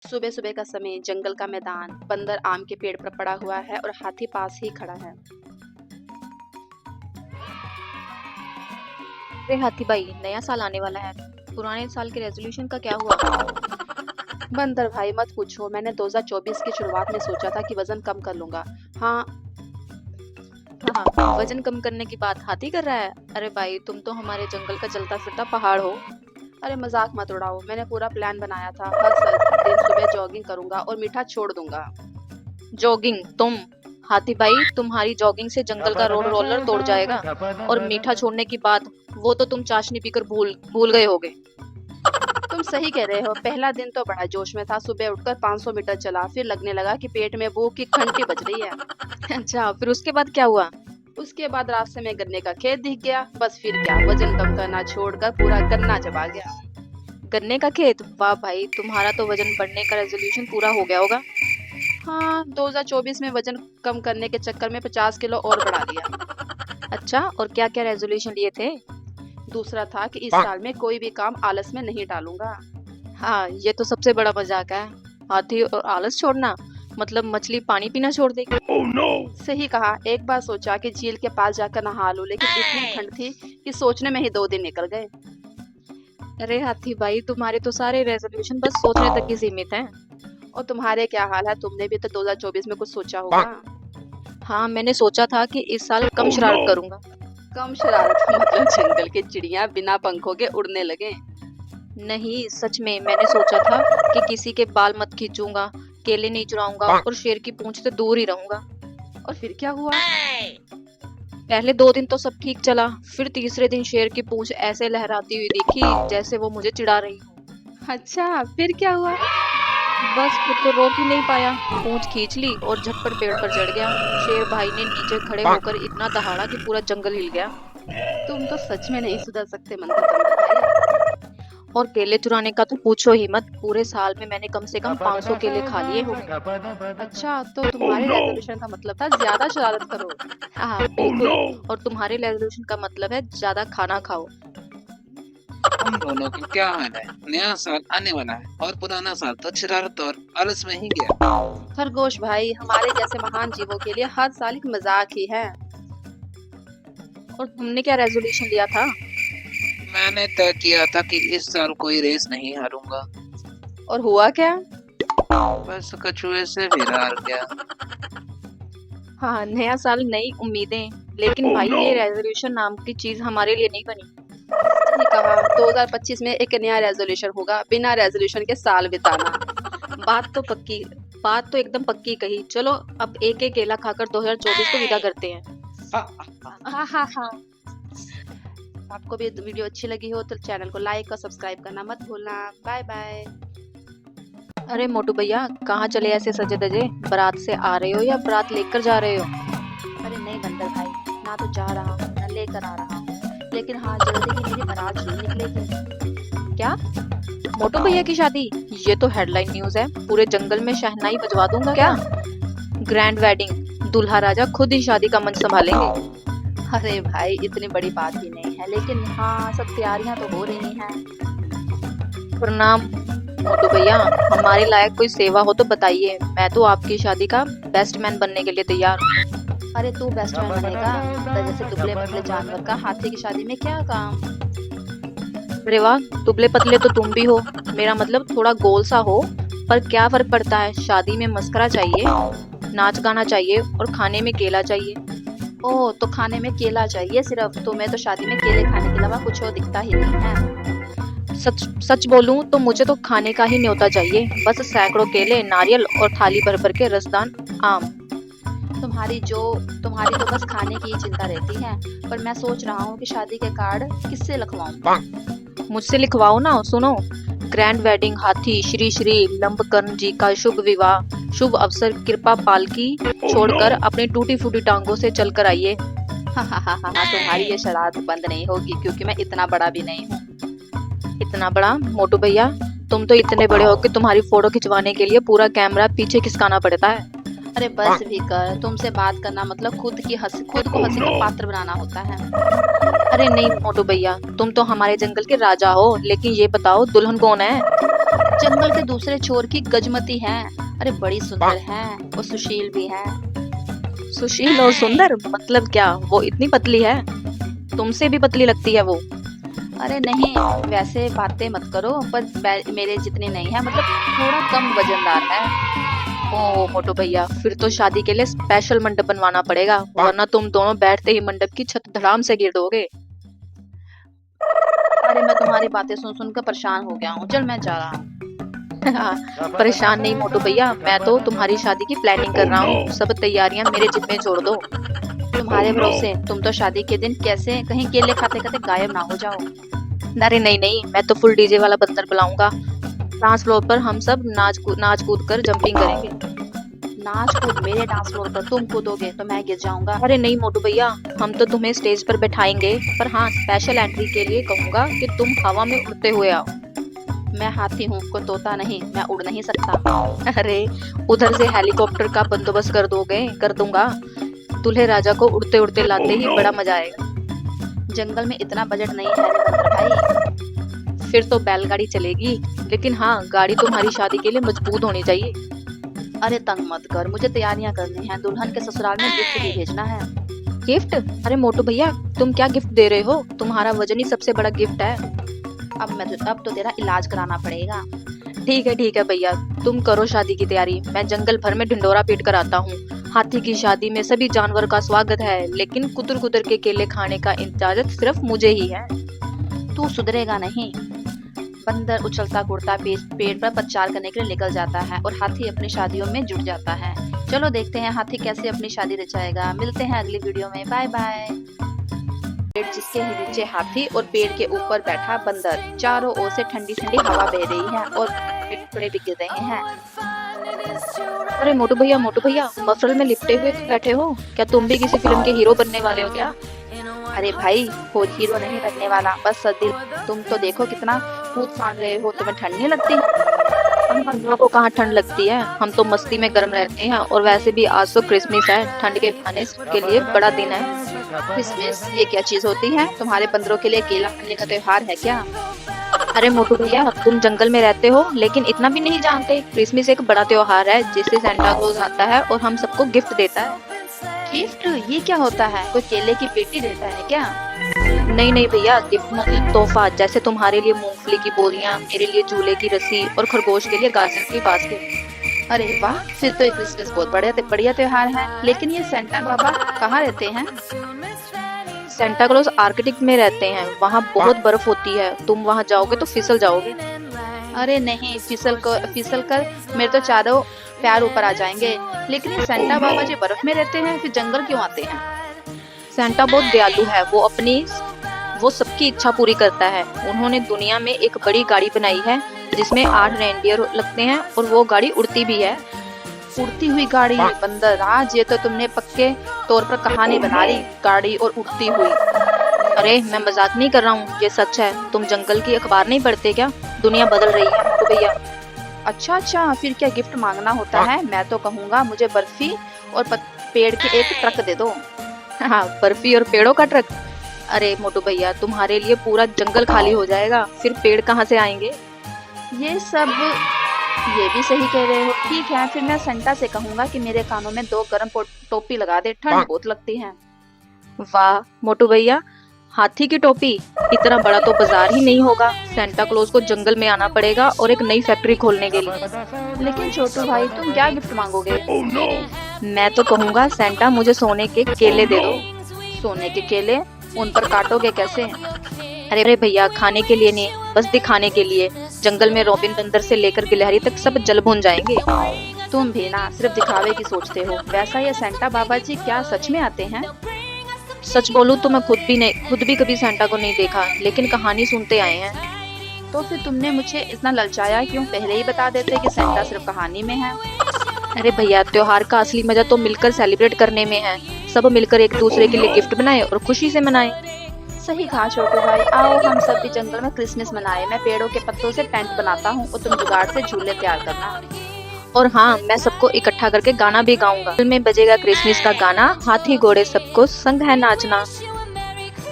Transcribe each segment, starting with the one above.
सुबह सुबह का समय, जंगल का मैदान, बंदर आम के पेड़ पर पड़ा हुआ है और हाथी पास ही खड़ा है। अरे हाथी भाई, नया साल आने वाला है। पुराने साल के रेजोल्यूशन का क्या हुआ? बंदर भाई मत पूछो, मैंने 2024 की शुरुआत में सोचा था कि वजन कम कर लूंगा। हाँ, हाँ, वजन कम करने की बात हाथी कर रहा है। अरे भाई, तुम तो हमारे जंगल का चलता फिरता पहाड़ हो। अरे मजाक मत उड़ाओ, मैंने पूरा प्लान बनाया था। हर दिन सुबह जॉगिंग करूंगा और मीठा छोड़ दूंगा। जॉगिंग? तुम? हाथी भाई, तुम्हारी जॉगिंग से जंगल का रोड रोलर तोड़ जाएगा। और मीठा छोड़ने की बात, वो तो तुम चाशनी पीकर भूल भूल गए होगे। तुम सही कह रहे हो, पहला दिन तो बड़ा जोश में था। सुबह उठकर 500 मीटर चला, फिर लगने लगा कि पेट में भूख की घंटी बज रही है। अच्छा, फिर उसके बाद क्या हुआ? उसके बाद रास्ते में गन्ने का खेत दिख गया। बस फिर क्या, वजन कम करना छोड़कर पूरा गन्ना चबा गया। गन्ने का खेत? वाह भाई, तुम्हारा तो वजन बढ़ने का रेजोल्यूशन पूरा हो गया होगा। हाँ, 2024 में वजन कम करने के चक्कर में 50 किलो और बढ़ा लिया। अच्छा, और क्या क्या रेजोल्यूशन लिए थे? दूसरा था कि इस साल में कोई भी काम आलस में नहीं डालूंगा। हाँ, ये तो सबसे बड़ा मजाक है। हाथी और आलस छोड़ना मतलब मछली पानी पीना छोड़ देगी। Oh no! सही कहा। एक बार सोचा कि झील के पास जाकर नहा लूं, लेकिन इतनी ठंड थी कि सोचने में ही 2 दिन निकल गए। अरे हाथी भाई, तुम्हारे तो सारे रेजोल्यूशन बस सोचने तक ही सीमित हैं। और तुम्हारे क्या हाल है? तुमने भी तो 2024 में कुछ सोचा होगा। हाँ, मैंने सोचा था कि इस साल कम शरारत करूंगा। कम शरारत मतलब जंगल की चिड़िया बिना पंखों के उड़ने लगे? नहीं, सच में मैंने सोचा था कि किसी के बाल मत खींचूंगा, केले नहीं चुराऊंगा और शेर की पूंछ से दूर ही रहूंगा। और फिर क्या हुआ? पहले 2 दिन तो सब ठीक चला, फिर तीसरे दिन शेर की पूंछ ऐसे लहराती हुई दिखी जैसे वो मुझे चिढ़ा रही हो। अच्छा, फिर क्या हुआ? बस फिर तो रोक ही नहीं पाया, पूंछ खींच ली और झटपट पेड़ पर चढ़ गया। शेर भाई ने नीचे खड़े होकर इतना दहाड़ा कि पूरा जंगल हिल गया। तुम तो सच में नहीं सुधर सकते बंदर भाई। और केले चुराने का तो पूछो ही मत, पूरे साल में मैंने कम से कम 500 केले खा लिए होंगे। अच्छा, तो तुम्हारे रेजोल्यूशन का मतलब था ज्यादा शरारत करो। हाँ बिल्कुल। और तुम्हारे रेजोल्यूशन का मतलब है ज्यादा खाना खाओ। हम दोनों की क्या हाल है? नया साल आने वाला है और पुराना साल तो शरारत और आलस में ही गया। खरगोश भाई, हमारे जैसे महान जीवों के लिए हर साल एक मजाक ही है। और तुमने क्या रेजोल्यूशन लिया था? मैंने तय किया था कि इस साल कोई रेस नहीं हारूंगा। और हुआ क्या? बस कछुए से भी हार गया। हाँ, नया साल नई उम्मीदें, लेकिन भाई ये रेजोल्यूशन नाम की चीज हमारे लिए नहीं बनी। सही कहा, 2025 में एक नया रेजोल्यूशन होगा, बिना रेजोल्यूशन के साल बिताना। बात तो एकदम पक्की कही। चलो अब एक एक केला खाकर 2024 को विदा करते हैं। हाँ हाँ हाँ। आपको भी वीडियो अच्छी लगी हो तो चैनल को लाइक और सब्सक्राइब करना मत भूलना। Bye bye. अरे मोटू भैया, कहाँ चले ऐसे सजे धजे? बारात से आ रहे हो या बारात लेकर जा रहे हो? अरे नहीं बंदर भाई, ना तो जा रहा हूँ ना लेकर आ रहा हूँ, लेकिन हाँ, जल्दी ही मेरी बारात ही निकलेगी। क्या? मोटू भैया की शादी? ये तो हेडलाइन न्यूज है, पूरे जंगल में शहनाई बजवा दूंगा। क्या ग्रैंड वेडिंग? दूल्हा राजा खुद ही शादी का मंच संभालेंगे। अरे भाई, इतनी बड़ी बात ही नहीं है, लेकिन हाँ, सब तैयारियां तो हो रही हैं। प्रणाम मोटू भैया, हमारे लायक कोई सेवा हो तो बताइए। मैं तो आपकी शादी का बेस्ट मैन बनने के लिए तैयार हूँ। अरे तू बेस्ट मैन बनेगा? तो जैसे दुबले पतले जानवर का हाथी की शादी में क्या काम? अरे वाह, दुबले पतले तो तुम भी हो, मेरा मतलब थोड़ा गोल सा हो। पर क्या फर्क पड़ता है, शादी में मस्करा चाहिए, नाच गाना चाहिए और खाने में केला चाहिए। ओह, तो खाने में केला चाहिए सिर्फ? तुम्हें तो शादी में केले खाने के अलावा कुछ और दिखता ही नहीं है। सच सच बोलूं तो मुझे तो खाने का ही न्योता चाहिए, बस सैकड़ों केले, नारियल और थाली भर भर के रसदान आम। तुम्हारी तो बस खाने की ही चिंता रहती है। पर मैं सोच रहा हूँ कि शादी के कार्ड किससे लिखवाऊं? मुझसे लिखवाओ ना। सुनो, ग्रैंड वेडिंग हाथी श्री श्री लंबकर्ण जी का शुभ विवाह, शुभ अवसर, कृपा पालकी छोड़कर अपनी टूटी फूटी टांगों से चलकर आइए। तुम्हारी ये शरारत बंद नहीं होगी, क्योंकि मैं इतना बड़ा भी नहीं हूँ। इतना बड़ा? मोटू भैया, तुम तो इतने बड़े हो कि तुम्हारी फोटो खिंचवाने के लिए पूरा कैमरा पीछे खिसकाना पड़ता है। अरे बस भी कर, तुमसे बात करना मतलब खुद को हंसी का पात्र बनाना होता है। अरे नहीं मोटू भैया, तुम तो हमारे जंगल के राजा हो, लेकिन ये बताओ दुल्हन कौन है? जंगल के दूसरे छोर की गजमती है। अरे बड़ी सुंदर है और सुशील भी है। सुशील और सुंदर मतलब क्या? वो इतनी पतली है? तुमसे भी पतली लगती है वो। अरे नहीं, वैसे बातें मत करो, पर मेरे जितनी नहीं है, मतलब थोड़ा कम वजनदार है। ओ मोटू भैया, फिर तो शादी के लिए स्पेशल मंडप बनवाना पड़ेगा, वरना तुम दोनों बैठते ही मंडप की छत धड़ाम से गिर दोगे। अरे मैं तुम्हारी बातें सुन सुनकर परेशान हो गया हूँ, चल मैं जा रहा हूँ। परेशान नहीं मोटू भैया, मैं तो तुम्हारी शादी की प्लानिंग कर रहा हूँ, सब तैयारियां मेरे जिम्मे छोड़ दो। तुम्हारे भरोसे, तुम तो शादी के दिन कैसे कहीं केले खाते खाते गायब ना हो जाओ। अरे नहीं नहीं, मैं तो फुल डीजे वाला बंदर बुलाऊंगा। डांस फ्लोर पर हम सब नाच कूद कर जंपिंग करेंगे। नाच कूद? मेरे डांस फ्लोर पर तुम कूदोगे तो मैं गिर जाऊंगा। अरे नहीं मोटू भैया, हम तो तुम्हें स्टेज पर बैठाएंगे, पर हाँ स्पेशल एंट्री के लिए कहूंगा कि तुम हवा में उड़ते हुए आओ। मैं हाथी हूँ, कोई तोता नहीं, मैं उड़ नहीं सकता। अरे उधर से हेलीकॉप्टर का बंदोबस्त कर दूंगा। दूल्हे राजा को उड़ते उड़ते लाते ही बड़ा मजा आएगा। जंगल में इतना बजट नहीं है रे बंदर भाई। फिर तो बैलगाड़ी चलेगी, लेकिन हाँ गाड़ी तुम्हारी शादी के लिए मजबूत होनी चाहिए। अरे तंग मत कर, मुझे तैयारियां करनी है, दुल्हन के ससुराल में गिफ्ट भी भेजना है। गिफ्ट? अरे मोटू भैया, तुम क्या गिफ्ट दे रहे हो? तुम्हारा वजन ही सबसे बड़ा गिफ्ट है। अब तो तेरा इलाज कराना पड़ेगा। ठीक है भैया, तुम करो शादी की तैयारी, मैं जंगल भर में ढिंडोरा पीट कर आता हूँ। हाथी की शादी में सभी जानवर का स्वागत है, लेकिन कुतर कुतर के केले खाने का इजाजत सिर्फ मुझे ही है। तू सुधरेगा नहीं। बंदर उछलता कूदता पेड़ पर प्रचार करने के लिए निकल जाता है और हाथी अपनी शादियों में जुट जाता है। चलो देखते हैं हाथी कैसे अपनी शादी रचाएगा। मिलते हैं अगली वीडियो में, बाय बाय। पेड़ जिसके नीचे हाथी और पेड़ के ऊपर बैठा बंदर, चारों ओर से ठंडी ठंडी हवा बह रही है और टुकड़े भी गिर रहे हैं। अरे मोटू भैया मफरल में लिपटे हुए बैठे हो, क्या तुम भी किसी फिल्म के हीरो बनने वाले हो क्या? अरे भाई, वो हीरो नहीं बनने वाला, बस दिल। तुम तो देखो कितना कूद फाड़ रहे हो, तुम्हें ठंड नहीं लगती? हम बंदरों को कहाँ ठंड लगती है, हम तो मस्ती में गर्म रहते हैं। और वैसे भी आज तो क्रिसमस है, ठंड के खाने के लिए बड़ा दिन है। क्रिसमस ये क्या चीज होती है? तुम्हारे बंदरों के लिए केला खाने का त्योहार है क्या? अरे मोटू भैया, तुम जंगल में रहते हो लेकिन इतना भी नहीं जानते, क्रिसमस एक बड़ा त्योहार है जिससे सेंटा क्लॉज आता है और हम सबको गिफ्ट देता है। गिफ्ट? ये क्या होता है? कोई केले की पेटी देता है क्या? नहीं भैया, गिफ्ट मतलब तोहफा। जैसे तुम्हारे लिए मूंगफली की बोरियां, मेरे लिए झूले की रस्सी और खरगोश के लिए गाजर की बास्केट। अरे वाह, फिर तो क्रिसमस बहुत बढ़िया त्योहार है। लेकिन ये सेंटा बाबा कहाँ रहते हैं? सेंटा क्लॉज आर्कटिक में रहते हैं, वहाँ बहुत बर्फ होती है, तुम वहाँ जाओगे तो फिसल जाओगे। अरे नहीं, फिसल कर मेरे तो चारों पैर ऊपर आ जाएंगे। लेकिन ये सेंटा बाबा जी बर्फ में रहते हैं, फिर जंगल क्यों आते हैं? सेंटा बहुत दयालु है, वो सबकी इच्छा पूरी करता है। उन्होंने दुनिया में एक बड़ी गाड़ी बनाई है जिसमें 8 रेनडियर लगते हैं और वो गाड़ी उड़ती भी है। उड़ती हुई गाड़ी? बंदर राज, ये तो तुमने पक्के तौर पर कहानी बना ली, गाड़ी और उड़ती हुई। अरे मैं मजाक नहीं कर रहा हूँ, ये सच है। तुम जंगल की अखबार नहीं पढ़ते क्या? दुनिया बदल रही है मोटू भैया। अच्छा, फिर क्या गिफ्ट मांगना होता है? मैं तो कहूँगा मुझे बर्फी और पेड़ के एक ट्रक दे दो। हाँ, बर्फी और पेड़ों का ट्रक? अरे मोटू भैया, तुम्हारे लिए पूरा जंगल खाली हो जाएगा, फिर पेड़ कहाँ से आएंगे? ये भी सही कह रहे हो। ठीक है, फिर मैं सेंटा से कहूँगा कि मेरे कानों में 2 गर्म टोपी लगा दे, ठंड बहुत लगती है। वाह मोटू भैया, हाथी की टोपी? इतना बड़ा तो बाजार ही नहीं होगा, सेंटा क्लॉज को जंगल में आना पड़ेगा और एक नई फैक्ट्री खोलने के लिए। लेकिन छोटू भाई, तुम क्या गिफ्ट मांगोगे? मैं तो कहूँगा सेंटा मुझे सोने के केले दे दो। सोने के केले? उन पर काटोगे कैसे? अरे भैया, खाने के लिए नहीं, बस दिखाने के लिए। जंगल में रॉबिन बंदर से लेकर गिलहरी तक सब जल भून जाएंगे। तुम भी ना सिर्फ दिखावे की सोचते हो। वैसा ये सेंटा बाबा जी क्या सच में आते हैं? सच बोलूं तो मैं खुद भी कभी सेंटा को नहीं देखा, लेकिन कहानी सुनते आए हैं। तो फिर तुमने मुझे इतना ललचाया क्यों? पहले ही बता देते कि सेंटा सिर्फ कहानी में है। अरे भैया, त्योहार का असली मजा तो मिलकर सेलिब्रेट करने में है। सब मिलकर एक दूसरे के लिए गिफ्ट बनाए और खुशी से मनाएं। सही कहा छोटू भाई, आओ हम सब भी जंगल में क्रिसमस मनाए। मैं पेड़ों के पत्तों से टेंट बनाता हूँ और तुम जुगाड़ से झूले तैयार करना। और हाँ, मैं सबको इकट्ठा करके गाना भी गाऊंगा। फिल्म में बजेगा क्रिसमस का गाना, हाथी घोड़े सबको संग है नाचना।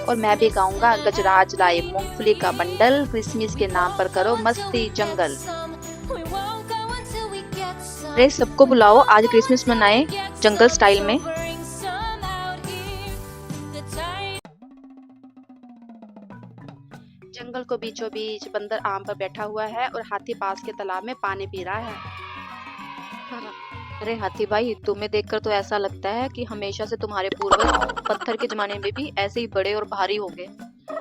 और मैं भी गाऊंगा, गजराज लाए मूंगफली का बंडल, क्रिसमस के नाम पर करो मस्ती जंगल। अरे सबको बुलाओ, आज क्रिसमस मनाए जंगल स्टाइल में। जंगल को बीचों बीच बंदर आम पर बैठा हुआ है और हाथी पास के तालाब में पानी पी रहा है। अरे हाथी भाई, तुम्हें देखकर तो ऐसा लगता है कि हमेशा से तुम्हारे पूर्वज पत्थर के जमाने में भी ऐसे ही बड़े और भारी होंगे।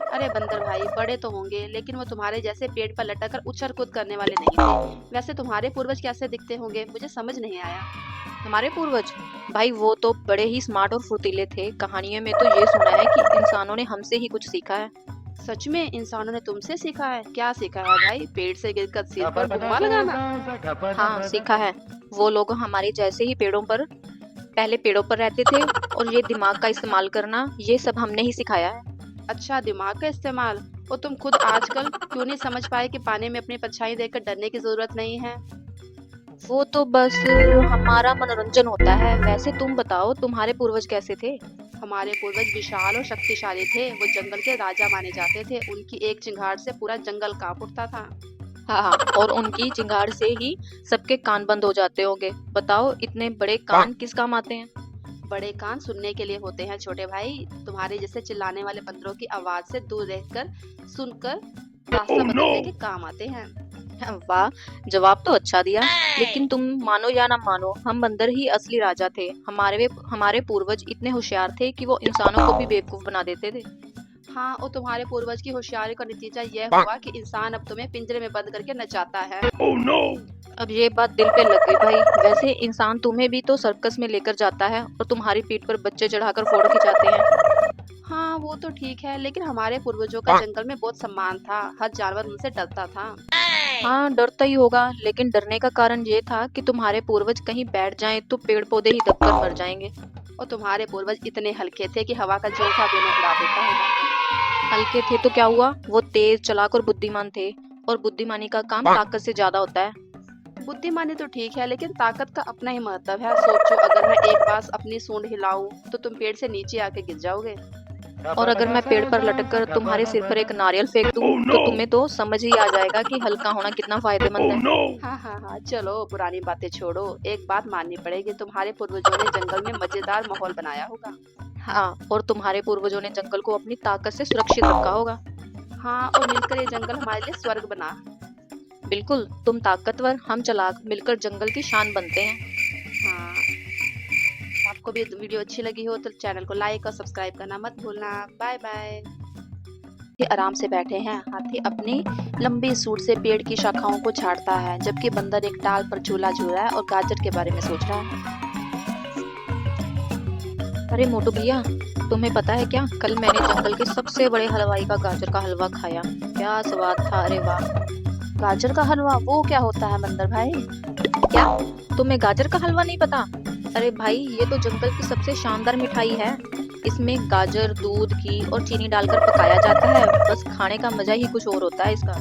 अरे बंदर भाई, बड़े तो होंगे लेकिन वो तुम्हारे जैसे पेड़ पर लटक कर उछल कूद करने वाले नहीं थे। वैसे तुम्हारे पूर्वज कैसे दिखते होंगे, मुझे समझ नहीं आया। हमारे पूर्वज भाई वो तो बड़े ही स्मार्ट और फुर्तीले थे। कहानियों में तो ये सुना है कि इंसानों ने हमसे ही कुछ सीखा है। सच में इंसानों ने तुमसे सीखा है? क्या सीखा है भाई? पेड़ से गिरकर सिर पर मुक्का लगाना? हाँ सीखा है। वो लोग हमारे जैसे ही पहले पेड़ों पर रहते थे और ये दिमाग का इस्तेमाल करना, ये सब हमने ही सिखाया है। अच्छा, दिमाग का इस्तेमाल। और तुम खुद आजकल क्यों नहीं समझ पाए कि पानी में अपनी परछाई देखकर डरने की जरूरत नहीं है? वो तो बस हमारा मनोरंजन होता है। वैसे तुम बताओ, तुम्हारे पूर्वज कैसे थे? हमारे पूर्वज विशाल और शक्तिशाली थे। वो जंगल के राजा माने जाते थे। उनकी एक चिंगार से पूरा जंगल कांप उठता था। हाँ, और उनकी चिंगार से ही सबके कान बंद हो जाते होंगे। बताओ, इतने बड़े कान किस काम आते हैं? बड़े कान सुनने के लिए होते हैं छोटे भाई। तुम्हारे जैसे चिल्लाने वाले बंदरों की आवाज से दूर रहकर सुनकर रास्ता बदलने के काम आते हैं। वाह, जवाब तो अच्छा दिया। लेकिन तुम मानो या ना मानो, हम बंदर ही असली राजा थे। हमारे पूर्वज इतने होशियार थे कि वो इंसानों को भी बेवकूफ बना देते थे। हाँ, और तुम्हारे पूर्वज की होशियारी का नतीजा यह हुआ कि इंसान अब तुम्हें पिंजरे में बंद करके नचाता है। अब ये बात दिल पे लग गई भाई। वैसे इंसान तुम्हें भी तो सर्कस में लेकर जाता है और तुम्हारी पीठ पर बच्चे चढ़ाकर फोटो खिंचाते हैं। हाँ वो तो ठीक है, लेकिन हमारे पूर्वजों का जंगल में बहुत सम्मान था। हर जानवर उनसे डरता था। हाँ डरता ही होगा, लेकिन डरने का कारण ये था कि तुम्हारे पूर्वज कहीं बैठ जाएं तो पेड़ पौधे ही दबकर मर जाएंगे। और तुम्हारे पूर्वज इतने हल्के थे कि हवा का झोंका भी उन्हें उड़ा देता होगा। हल्के थे तो क्या हुआ, वो तेज चालाक और बुद्धिमान थे। और बुद्धिमानी का काम ताकत से ज्यादा होता है। बुद्धिमानी तो ठीक है, लेकिन ताकत का अपना ही महत्व है। सोचो, अगर मैं एक बार अपनी सूंड हिलाऊं तो तुम पेड़ से नीचे आके गिर जाओगे। और अगर मैं पेड़ पर लटककर तुम्हारे सिर पर एक नारियल फेंक दूं तो तुम्हें तो समझ ही आ जाएगा कि हल्का होना कितना फायदेमंद है। हाँ हाँ हाँ, चलो पुरानी बातें छोड़ो। एक बात माननी पड़ेगी, तुम्हारे पूर्वजों ने जंगल में मजेदार माहौल बनाया होगा। हाँ, और तुम्हारे पूर्वजों ने जंगल को अपनी ताकत से सुरक्षित रखा होगा। हाँ, और मिलकर ये जंगल हमारे लिए स्वर्ग बना। बिल्कुल, तुम ताकतवर, हम चालाक, मिलकर जंगल की शान बनते हैं। हाँ, आपको भी वीडियो अच्छी लगी हो तो चैनल को लाइक और सब्सक्राइब करना मत भूलना। Bye bye. आराम से बैठे हैं। हाथी अपनी लंबी सूंड से पेड़ की शाखाओं को छाटता है, जबकि बंदर एक डाल पर झूला झूल रहा है और गाजर के बारे में सोच रहा है। अरे मोटू भैया, तुम्हें पता है क्या, कल मैंने जंगल के सबसे बड़े हलवाई का गाजर का हलवा खाया। क्या स्वाद था, अरे वाह। गाजर का हलवा, वो क्या होता है बंदर भाई? क्या तुम्हें गाजर का हलवा नहीं पता? अरे भाई, ये तो जंगल की सबसे शानदार मिठाई है। इसमें गाजर, दूध, घी और चीनी डालकर पकाया जाता है। बस खाने का मजा ही कुछ और होता है इसका।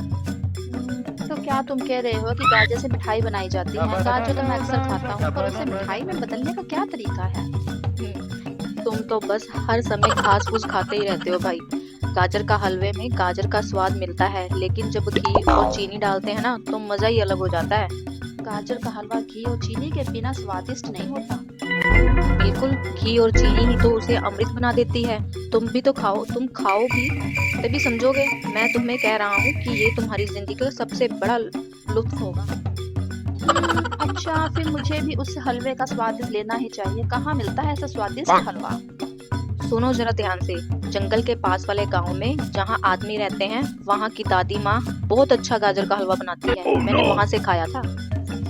तो क्या तुम कह रहे हो कि गाजर से मिठाई बनाई जाती है? गाजर तो मैं अक्सर खाता हूँ, पर उसे मिठाई में बदलने का क्या तरीका है? तुम तो बस हर समय घास फूस खाते ही रहते हो भाई। गाजर का हलवे में गाजर का स्वाद मिलता है, लेकिन जब घी और चीनी डालते हैं ना तो मजा ही अलग हो जाता है। गाजर का हलवा घी और चीनी के बिना स्वादिष्ट नहीं होता। बिल्कुल, घी और चीनी ही तो उसे अमृत बना देती है। तुम भी तो खाओ, तुम खाओ भी तभी समझोगे। मैं तुम्हें कह रहा हूँ कि ये तुम्हारी जिंदगी का सबसे बड़ा लुत्फ होगा। अच्छा, फिर मुझे भी उस हलवे का स्वाद लेना ही चाहिए। कहाँ मिलता है ऐसा स्वादिष्ट हलवा? सुनो जरा ध्यान से। जंगल के पास वाले गांव में जहाँ आदमी रहते हैं, वहाँ की दादी माँ बहुत अच्छा गाजर का हलवा बनाती है। मैंने वहाँ से खाया था।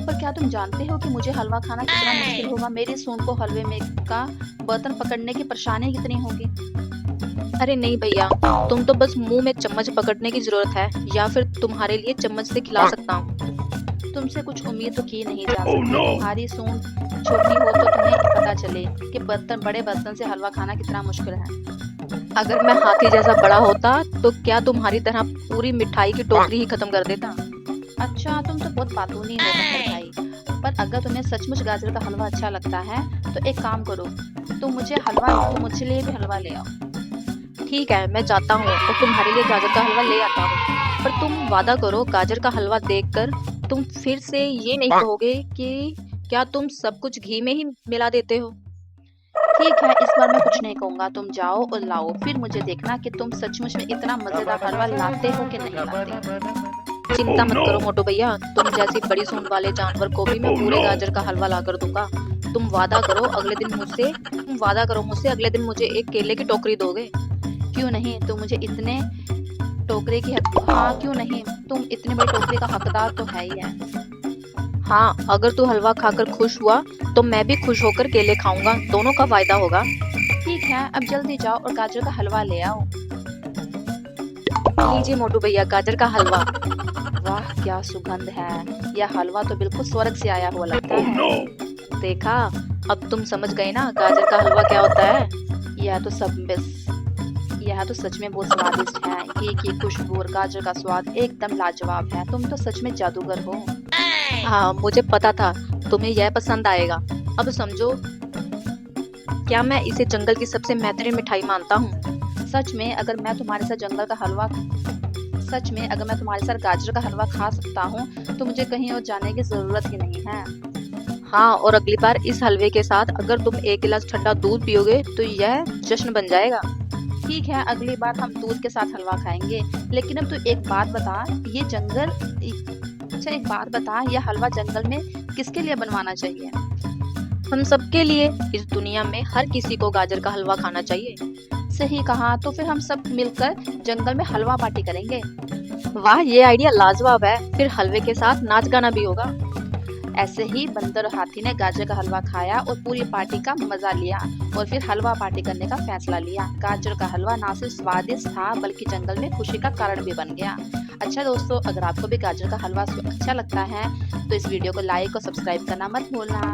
पर क्या तुम जानते हो कि मुझे हलवा खाना कितना मुश्किल होगा? मेरी सूंड को हलवे में का बर्तन पकड़ने की परेशानी कितनी होगी? अरे नहीं भैया, तुम तो बस मुंह में चम्मच पकड़ने की जरूरत है, या फिर तुम्हारे लिए चम्मच से खिला सकता हूँ। तुमसे कुछ उम्मीद तो की नहीं जा सकती। तुम्हारी सूंड छोटी हो तो तुम्हें पता चले कि बड़े बर्तन से हलवा खाना कितना मुश्किल है। अगर मैं हाथी जैसा बड़ा होता तो क्या तुम्हारी तरह पूरी मिठाई की टोकरी ही खत्म कर देता। अच्छा, तुम तो बहुत बातूनी हो बंदर भाई। पर अगर तुम्हें सचमुच गाजर का हलवा अच्छा लगता है तो एक काम करो, तुम मुझे लिए भी हलवा ले आओ। ठीक है, मैं जाता हूँ और तुम्हारे लिए गाजर का हलवा ले आता हूँ। पर तुम वादा करो, गाजर का हलवा देखकर तुम फिर से ये नहीं कहोगे कि क्या तुम सब कुछ घी में ही मिला देते हो? ठीक है, इस बार मैं कुछ नहीं कहूँगा, तुम जाओ और लाओ, फिर मुझे देखना कि तुम सचमुच में इतना मजेदार हलवा लाते हो कि नहीं लाते। चिंता मत करो मोटू भैया, तुम जैसी बड़ी सूंड वाले जानवर को भी मैं पूरे गाजर का हलवा ला कर दूंगा। तुम वादा करो मुझसे अगले दिन मुझे एक केले की टोकरी दोगे। क्यों नहीं, तुम मुझे इतने टोकरे की हाँ क्यों नहीं, तुम इतने बड़ी टोकरी का हकदार तो है ही है। हाँ, अगर तू हलवा खाकर खुश हुआ तो मैं भी खुश होकर केले खाऊंगा, दोनों का फायदा होगा। ठीक है, अब जल्दी जाओ और गाजर का हलवा ले आओ। लीजिए मोटू भैया गाजर का हलवा। वाह क्या सुगंध है, यह हलवा तो बिल्कुल स्वर्ग से आया हुआ लगता है। देखा, अब तुम समझ गए ना गाजर का हलवा क्या होता है। यह तो सच में बहुत स्वादिष्ट है। घी की खुशबू और गाजर का स्वाद एकदम लाजवाब है। तुम तो सच में जादूगर हो। हाँ, मुझे पता था तुम्हें यह पसंद आएगा। अब समझो, क्या मैं इसे जंगल की सबसे बेहतरीन मिठाई मानता हूँ। सच में अगर मैं तुम्हारे साथ गाजर का हलवा खा सकता हूँ तो मुझे कहीं और जाने की जरूरत ही नहीं है। हाँ, और अगली बार इस हलवे के साथ अगर तुम एक गिलास ठंडा दूध पियोगे तो यह जश्न बन जाएगा। ठीक है, अगली बार हम दूध के साथ हलवा खाएंगे। लेकिन अब तू एक बात बता, यह हलवा जंगल में किसके लिए बनवाना चाहिए? हम सबके लिए। इस दुनिया में हर किसी को गाजर का हलवा खाना चाहिए। सही कहा, तो फिर हम सब मिलकर जंगल में हलवा पार्टी करेंगे। वाह, ये आइडिया लाजवाब है। फिर हलवे के साथ नाच गाना भी होगा। ऐसे ही बंदर और हाथी ने गाजर का हलवा खाया और पूरी पार्टी का मजा लिया और फिर हलवा पार्टी करने का फैसला लिया। गाजर का हलवा ना सिर्फ स्वादिष्ट था बल्कि जंगल में खुशी का कारण भी बन गया। अच्छा दोस्तों, अगर आपको भी गाजर का हलवा अच्छा लगता है तो इस वीडियो को लाइक और सब्सक्राइब करना मत भूलना।